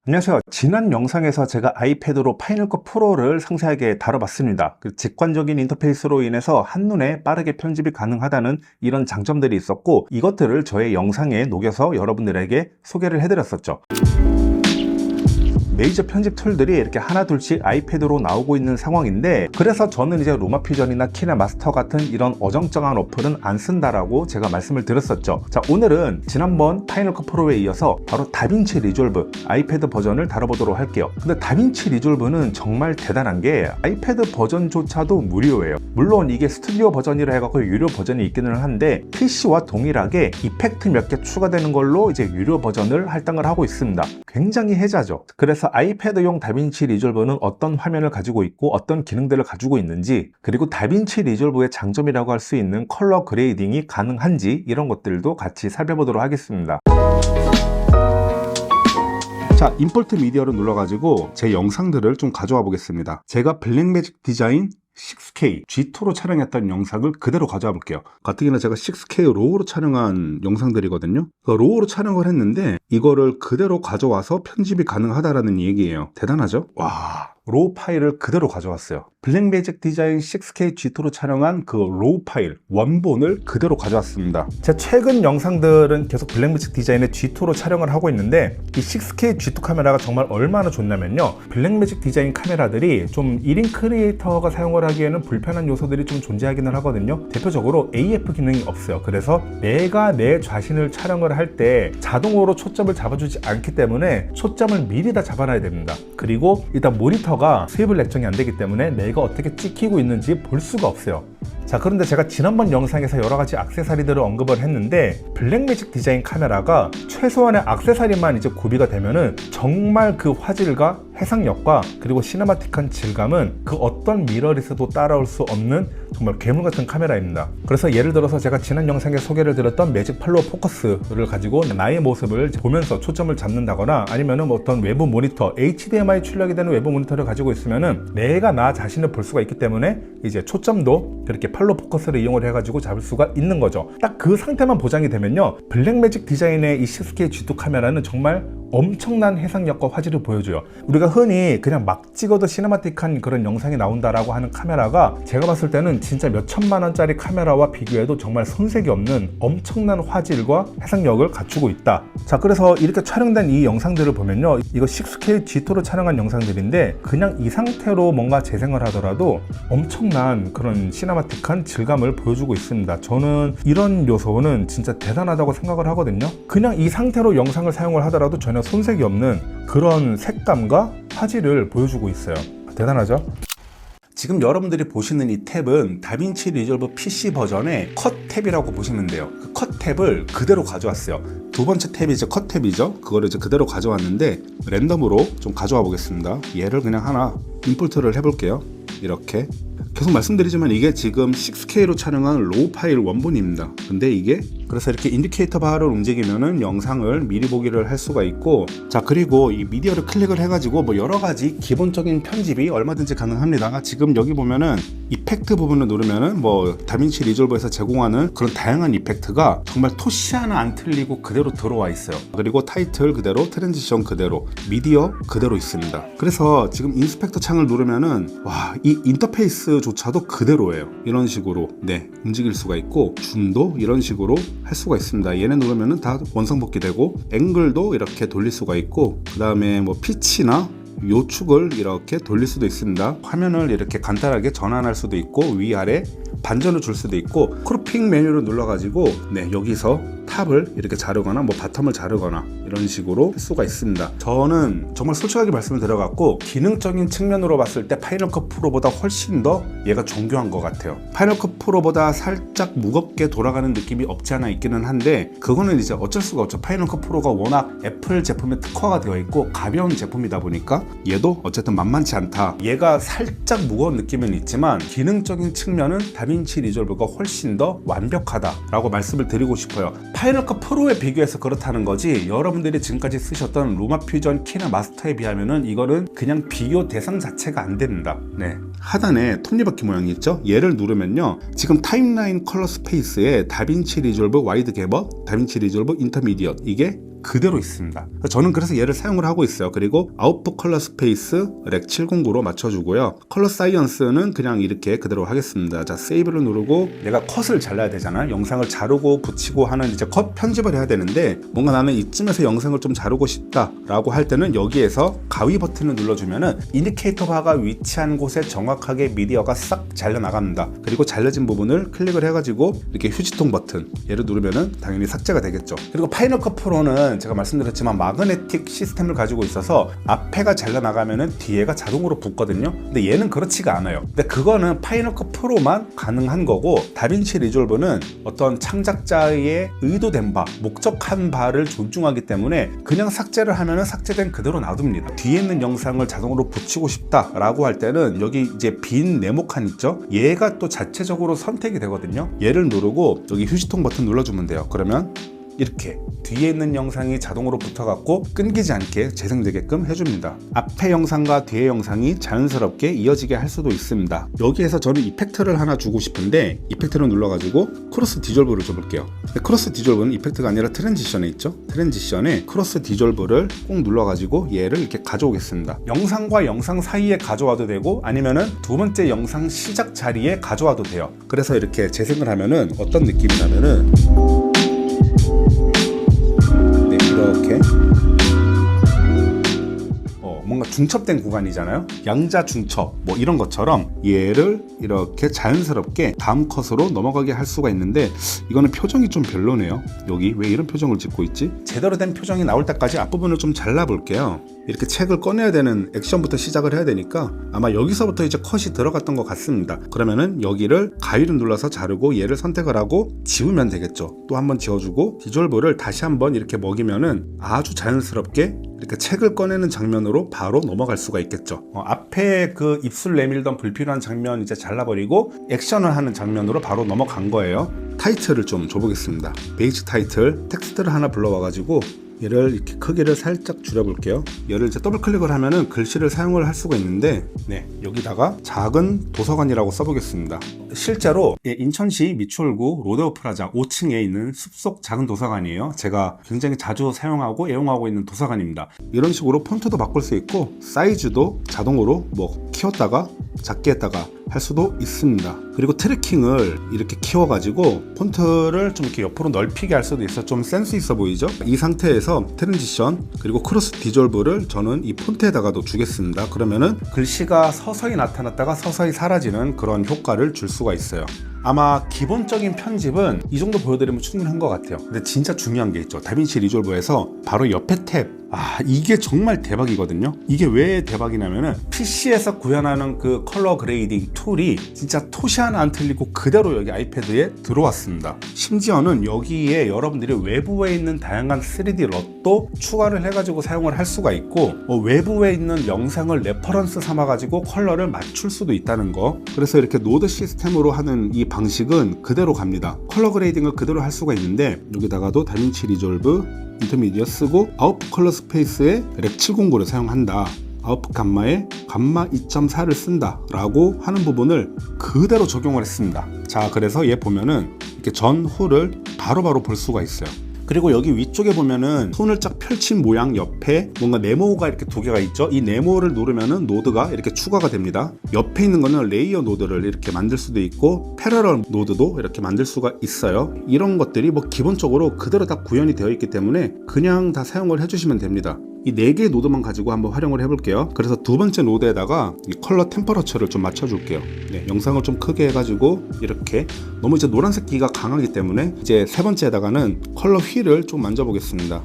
안녕하세요. 지난 영상에서 제가 아이패드로 파이널 컷 프로를 상세하게 다뤄봤습니다. 직관적인 인터페이스로 인해서 한눈에 빠르게 편집이 가능하다는 이런 장점들이 있었고, 이것들을 저의 영상에 녹여서 여러분들에게 소개를 해드렸었죠. 메이저 편집 툴들이 이렇게 하나둘씩 아이패드로 나오고 있는 상황인데, 그래서 저는 이제 루마퓨전이나 키네마스터 같은 이런 어정쩡한 어플은 안 쓴다라고 제가 말씀을 드렸었죠. 자, 오늘은 지난번 파이널 컷 프로에 이어서 바로 다빈치 리졸브 아이패드 버전을 다뤄보도록 할게요. 근데 다빈치 리졸브는 정말 대단한 게 아이패드 버전조차도 무료예요. 물론 이게 스튜디오 버전이라 해갖고 유료 버전이 있기는 한데, PC와 동일하게 이펙트 몇 개 추가되는 걸로 이제 유료 버전을 할당을 하고 있습니다. 굉장히 혜자죠. 그래서 아이패드용 다빈치 리졸브는 어떤 화면을 가지고 있고 어떤 기능들을 가지고 있는지, 그리고 다빈치 리졸브의 장점이라고 할 수 있는 컬러 그레이딩이 가능한지, 이런 것들도 같이 살펴보도록 하겠습니다. 자, 임포트 미디어를 눌러가지고 제 영상들을 좀 가져와 보겠습니다. 제가 블랙매직 디자인 6K G2로 촬영했던 영상을 그대로 가져와 볼게요. 가뜩이나 제가 6K 로우로 촬영한 영상들이거든요. 로우로 촬영을 했는데 이거를 그대로 가져와서 편집이 가능하다라는 얘기예요. 대단하죠? 와, 로우 파일을 그대로 가져왔어요. 블랙매직 디자인 6K G2로 촬영한 그 로우 파일 원본을 그대로 가져왔습니다. 제 최근 영상들은 계속 블랙매직 디자인의 G2로 촬영을 하고 있는데, 이 6K G2 카메라가 정말 얼마나 좋냐면요, 블랙매직 디자인 카메라들이 좀 1인 크리에이터가 사용을 하기에는 불편한 요소들이 좀 존재하기는 하거든요. 대표적으로 AF 기능이 없어요. 그래서 내가 내 자신을 촬영을 할 때 자동으로 초점을 잡아주지 않기 때문에 초점을 미리 다 잡아놔야 됩니다. 그리고 일단 모니터가 스위블 액정이 안 되기 때문에 내가 어떻게 찍히고 있는지 볼 수가 없어요. 자, 그런데 제가 지난번 영상에서 여러가지 액세서리들을 언급을 했는데, 블랙매직 디자인 카메라가 최소한의 액세서리만 이제 구비가 되면은 정말 그 화질과 해상력과 그리고 시네마틱한 질감은 그 어떤 미러리스도 따라올 수 없는 정말 괴물 같은 카메라입니다. 그래서 예를 들어서 제가 지난 영상에 소개를 드렸던 매직 팔로우 포커스를 가지고 나의 모습을 보면서 초점을 잡는다거나, 아니면은 어떤 외부 모니터, HDMI 출력이 되는 외부 모니터를 가지고 있으면은 내가 나 자신을 볼 수가 있기 때문에 이제 초점도 그렇게 팔로우 포커스를 이용을 해가지고 잡을 수가 있는 거죠. 딱 그 상태만 보장이 되면요, 블랙매직 디자인의 이 6K G2 카메라는 정말 엄청난 해상력과 화질을 보여줘요. 우리가 흔히 그냥 막 찍어도 시네마틱한 그런 영상이 나온다라고 하는 카메라가 제가 봤을 때는 진짜 몇 천만 원짜리 카메라와 비교해도 정말 손색이 없는 엄청난 화질과 해상력을 갖추고 있다. 자, 그래서 이렇게 촬영된 이 영상들을 보면요, 이거 6K G2로 촬영한 영상들인데 그냥 이 상태로 뭔가 재생을 하더라도 엄청난 그런 시네마틱한 질감을 보여주고 있습니다. 저는 이런 요소는 진짜 대단하다고 생각을 하거든요. 그냥 이 상태로 영상을 사용을 하더라도 전혀 손색이 없는 그런 색감과 화질을 보여주고 있어요. 대단하죠? 지금 여러분들이 보시는 이 탭은 다빈치 리졸브 PC 버전의 컷 탭이라고 보시면 돼요. 그 컷 탭을 그대로 가져왔어요. 두 번째 탭이 이제 컷 탭이죠. 그거를 이제 그대로 가져왔는데 랜덤으로 좀 가져와 보겠습니다. 얘를 그냥 하나 임포트를 해볼게요. 이렇게 계속 말씀드리지만 이게 지금 6K로 촬영한 로우 파일 원본입니다. 근데 이게 그래서 이렇게 인디케이터 바를 움직이면은 영상을 미리 보기를 할 수가 있고, 자, 그리고 이 미디어를 클릭을 해가지고 뭐 여러가지 기본적인 편집이 얼마든지 가능합니다. 지금 여기 보면은 이펙트 부분을 누르면은 뭐 다빈치 리졸브에서 제공하는 그런 다양한 이펙트가 정말 토시 하나 안 틀리고 그대로 들어와 있어요. 그리고 타이틀 그대로, 트랜지션 그대로, 미디어 그대로 있습니다. 그래서 지금 인스펙터 창을 누르면은 와, 이 인터페이스조차도 그대로예요. 이런 식으로 움직일 수가 있고, 줌도 이런 식으로 할 수가 있습니다. 얘네 누르면은 다 원상복귀 되고, 앵글도 이렇게 돌릴 수가 있고, 그 다음에 뭐 피치나 요축을 이렇게 돌릴 수도 있습니다. 화면을 이렇게 간단하게 전환할 수도 있고, 위아래 반전을 줄 수도 있고, 크롭핑 메뉴를 눌러가지고 여기서 탑을 이렇게 자르거나 뭐 바텀을 자르거나 이런 식으로 할 수가 있습니다. 저는 정말 솔직하게 말씀을 드려갖고 기능적인 측면으로 봤을 때 파이널 컷 프로보다 훨씬 더 얘가 정교한 것 같아요. 파이널 컷 프로보다 살짝 무겁게 돌아가는 느낌이 없지 않아 있기는 한데, 그거는 이제 어쩔 수가 없죠. 파이널 컷 프로가 워낙 애플 제품에 특화가 되어 있고 가벼운 제품이다 보니까 얘도 어쨌든 만만치 않다. 얘가 살짝 무거운 느낌은 있지만 기능적인 측면은 다빈치 리졸브가 훨씬 더 완벽하다라고 말씀을 드리고 싶어요. 파이널 컷 프로에 비교해서 그렇다는 거지, 여러분들이 지금까지 쓰셨던 루마퓨전 키네마스터에 비하면은 이거는 그냥 비교 대상 자체가 안 됩니다. 하단에 톱니바퀴 모양이 있죠? 얘를 누르면요, 지금 타임라인 컬러 스페이스에 다빈치 리졸브 와이드 갭업, 다빈치 리졸브 인터미디엇, 이게 그대로 있습니다. 저는 그래서 얘를 사용을 하고 있어요. 그리고 아웃풋 컬러 스페이스 렉 709로 맞춰주고요. 컬러 사이언스는 그냥 이렇게 그대로 하겠습니다. 자, 세이브를 누르고 내가 컷을 잘라야 되잖아요. 영상을 자르고 붙이고 하는 이제 컷 편집을 해야 되는데 뭔가 나는 이쯤에서 영상을 좀 자르고 싶다라고 할 때는 여기에서 가위 버튼을 눌러주면은 인디케이터 바가 위치한 곳에 정확하게 미디어가 싹 잘려 나갑니다. 그리고 잘려진 부분을 클릭을 해가지고 이렇게 휴지통 버튼 얘를 누르면은 당연히 삭제가 되겠죠. 그리고 파이널 컷 프로는 제가 말씀드렸지만 마그네틱 시스템을 가지고 있어서 앞에가 잘려 나가면은 뒤에가 자동으로 붙거든요. 근데 얘는 그렇지가 않아요. 근데 그거는 파이널 컷 프로만 가능한 거고, 다빈치 리졸브는 어떤 창작자의 의도된 바, 목적한 바를 존중하기 때문에 그냥 삭제를 하면은 삭제된 그대로 놔둡니다. 뒤에 있는 영상을 자동으로 붙이고 싶다라고 할 때는 여기 이제 빈 네모칸 있죠? 얘가 또 자체적으로 선택이 되거든요. 얘를 누르고 여기 휴지통 버튼 눌러주면 돼요. 그러면 이렇게 뒤에 있는 영상이 자동으로 붙어갖고 끊기지 않게 재생되게끔 해줍니다. 앞에 영상과 뒤에 영상이 자연스럽게 이어지게 할 수도 있습니다. 여기에서 저는 이펙트를 하나 주고 싶은데 이펙트를 눌러가지고 크로스 디졸브를 줘볼게요. 크로스 디졸브는 이펙트가 아니라 트랜지션에 있죠. 트랜지션에 크로스 디졸브를 꼭 눌러가지고 얘를 이렇게 가져오겠습니다. 영상과 영상 사이에 가져와도 되고 아니면은 두 번째 영상 시작 자리에 가져와도 돼요. 그래서 이렇게 재생을 하면은 어떤 느낌이 나면은 이렇게 뭔가 중첩된 구간이잖아요. 양자 중첩 뭐 이런 것처럼 얘를 이렇게 자연스럽게 다음 컷으로 넘어가게 할 수가 있는데, 이거는 표정이 좀 별로네요. 여기 왜 이런 표정을 짓고 있지? 제대로 된 표정이 나올 때까지 앞부분을 좀 잘라 볼게요. 이렇게 책을 꺼내야 되는 액션부터 시작을 해야 되니까 아마 여기서부터 이제 컷이 들어갔던 것 같습니다. 그러면은 여기를 가위를 눌러서 자르고 얘를 선택을 하고 지우면 되겠죠. 또 한번 지워주고 디졸브를 다시 한번 이렇게 먹이면은 아주 자연스럽게 이렇게 책을 꺼내는 장면으로 바로 넘어갈 수가 있겠죠. 앞에 그 입술 내밀던 불필요한 장면 이제 잘라버리고 액션을 하는 장면으로 바로 넘어간 거예요. 타이틀을 좀 줘보겠습니다. 베이직 타이틀 텍스트를 하나 불러와가지고 얘를 이렇게 크기를 살짝 줄여볼게요. 얘를 이제 더블 클릭을 하면은 글씨를 사용을 할 수가 있는데, 네, 여기다가 작은 도서관이라고 써보겠습니다. 실제로 인천시 미추홀구 롯데오프라자 5층에 있는 숲속 작은 도서관이에요. 제가 굉장히 자주 사용하고 애용하고 있는 도서관입니다. 이런 식으로 폰트도 바꿀 수 있고 사이즈도 자동으로 뭐 키웠다가 작게 했다가 할 수도 있습니다. 그리고 트래킹을 이렇게 키워가지고 폰트를 좀 이렇게 옆으로 넓히게 할 수도 있어. 좀 센스 있어 보이죠? 이 상태에서 트랜지션 그리고 크로스 디졸브를 저는 이 폰트에다가도 주겠습니다. 그러면은 글씨가 서서히 나타났다가 서서히 사라지는 그런 효과를 줄 수가 있어요. 아마 기본적인 편집은 이 정도 보여드리면 충분한 것 같아요. 근데 진짜 중요한 게 있죠. 다빈치 리졸브에서 바로 옆에 탭, 이게 정말 대박이거든요. 이게 왜 대박이냐면은 PC에서 구현하는 그 컬러 그레이딩 툴이 진짜 토시 하나 안 틀리고 그대로 여기 아이패드에 들어왔습니다. 심지어는 여기에 여러분들이 외부에 있는 다양한 3D 럿도 추가를 해가지고 사용을 할 수가 있고, 외부에 있는 영상을 레퍼런스 삼아가지고 컬러를 맞출 수도 있다는 거. 그래서 이렇게 노드 시스템으로 하는 이 방식은 그대로 갑니다. 컬러 그레이딩을 그대로 할 수가 있는데, 여기다가도 다빈치 리졸브 인터미디어 쓰고 아웃풋 컬러 스페이스에 렉 709를 사용한다, 아웃풋 감마에 감마 2.4를 쓴다 라고 하는 부분을 그대로 적용을 했습니다. 자, 그래서 얘 보면은 이렇게 전후를 바로바로 볼 수가 있어요. 그리고 여기 위쪽에 보면은 손을 쫙 펼친 모양 옆에 뭔가 네모가 이렇게 두 개가 있죠. 이 네모를 누르면은 노드가 이렇게 추가가 됩니다. 옆에 있는 거는 레이어 노드를 이렇게 만들 수도 있고 패러럴 노드도 이렇게 만들 수가 있어요. 이런 것들이 뭐 기본적으로 그대로 다 구현이 되어 있기 때문에 그냥 다 사용을 해주시면 됩니다. 이 4개의 노드만 가지고 한번 활용을 해볼게요. 그래서 두 번째 노드에다가 이 컬러 템퍼러처를 좀 맞춰줄게요. 네, 영상을 좀 크게 해가지고 이렇게, 너무 이제 노란색기가 강하기 때문에 이제 세 번째에다가는 컬러 휠을 좀 만져보겠습니다.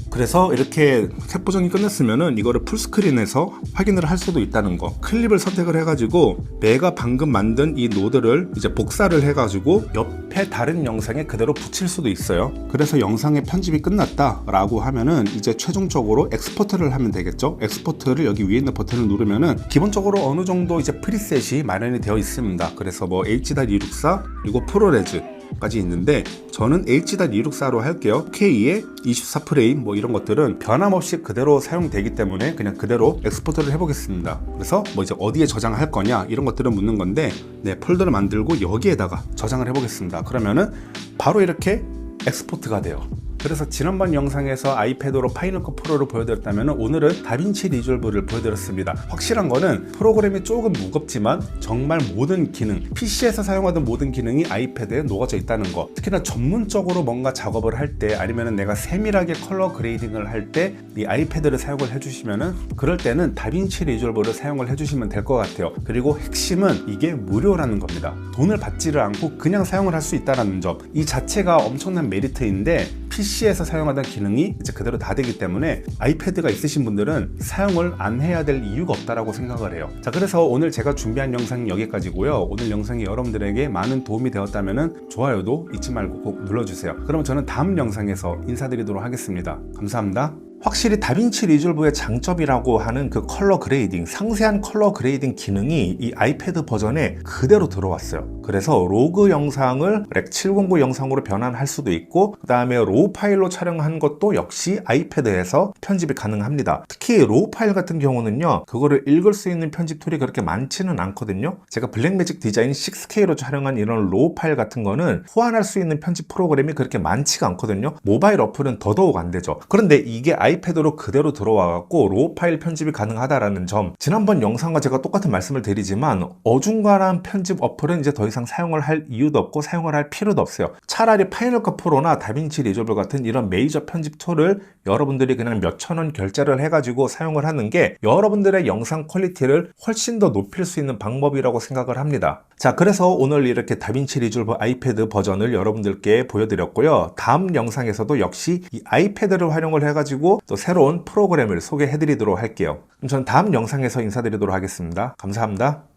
그래서 이렇게 색 보정이 끝났으면은 이거를 풀스크린에서 확인을 할 수도 있다는 거. 클립을 선택을 해가지고 내가 방금 만든 이 노드를 이제 복사를 해가지고 옆에 다른 영상에 그대로 붙일 수도 있어요. 그래서 영상의 편집이 끝났다 라고 하면은 이제 최종적으로 엑스포트를 하면 되겠죠. 엑스포트를 여기 위에 있는 버튼을 누르면은 기본적으로 어느 정도 이제 프리셋이 마련이 되어 있습니다. 그래서 뭐 H.264 그리고 프로레즈 프레임까지 있는데 저는 H.264로 할게요. K의 24프레임 뭐 이런 것들은 변함없이 그대로 사용되기 때문에 그냥 그대로 엑스포트를 해보겠습니다. 그래서 뭐 이제 어디에 저장할 거냐 이런 것들을 묻는 건데 네, 폴더를 만들고 여기에다가 저장을 해보겠습니다. 그러면은 바로 이렇게 엑스포트가 돼요. 그래서 지난번 영상에서 아이패드로 파이널 컷 프로를 보여드렸다면 오늘은 다빈치 리졸브를 보여드렸습니다. 확실한 거는 프로그램이 조금 무겁지만 정말 모든 기능, PC에서 사용하던 모든 기능이 아이패드에 녹아져 있다는 거. 특히나 전문적으로 뭔가 작업을 할 때 아니면 내가 세밀하게 컬러 그레이딩을 할 때 이 아이패드를 사용을 해주시면은 그럴 때는 다빈치 리졸브를 사용을 해주시면 될 것 같아요. 그리고 핵심은 이게 무료라는 겁니다. 돈을 받지를 않고 그냥 사용을 할 수 있다는 점. 이 자체가 엄청난 메리트인데 PC에서 사용하던 기능이 이제 그대로 다 되기 때문에 아이패드가 있으신 분들은 사용을 안 해야 될 이유가 없다라고 생각을 해요. 자, 그래서 오늘 제가 준비한 영상이 여기까지고요. 오늘 영상이 여러분들에게 많은 도움이 되었다면 좋아요도 잊지 말고 꼭 눌러주세요. 그럼 저는 다음 영상에서 인사드리도록 하겠습니다. 감사합니다. 확실히 다빈치 리졸브의 장점이라고 하는 그 컬러 그레이딩, 상세한 컬러 그레이딩 기능이 이 아이패드 버전에 그대로 들어왔어요. 그래서 로그 영상을 렉 709 영상으로 변환할 수도 있고 그 다음에 로우 파일로 촬영한 것도 역시 아이패드에서 편집이 가능합니다. 특히 로우 파일 같은 경우는요, 그거를 읽을 수 있는 편집 툴이 그렇게 많지는 않거든요. 제가 블랙매직 디자인 6K로 촬영한 이런 로우 파일 같은 거는 호환할 수 있는 편집 프로그램이 그렇게 많지가 않거든요. 모바일 어플은 더더욱 안 되죠. 그런데 이게 아이패드로 그대로 들어와갖고 로우 파일 편집이 가능하다라는 점, 지난번 영상과 제가 똑같은 말씀을 드리지만 어중간한 편집 어플은 이제 더 이상 사용을 할 이유도 없고 사용을 할 필요도 없어요. 차라리 파이널 컷 프로나 다빈치 리졸브 같은 이런 메이저 편집 툴을 여러분들이 그냥 몇천 원 결제를 해가지고 사용을 하는 게 여러분들의 영상 퀄리티를 훨씬 더 높일 수 있는 방법이라고 생각을 합니다. 자, 그래서 오늘 이렇게 다빈치 리졸브 아이패드 버전을 여러분들께 보여드렸고요. 다음 영상에서도 역시 이 아이패드를 활용을 해가지고 또 새로운 프로그램을 소개해드리도록 할게요. 그럼 전 다음 영상에서 인사드리도록 하겠습니다. 감사합니다.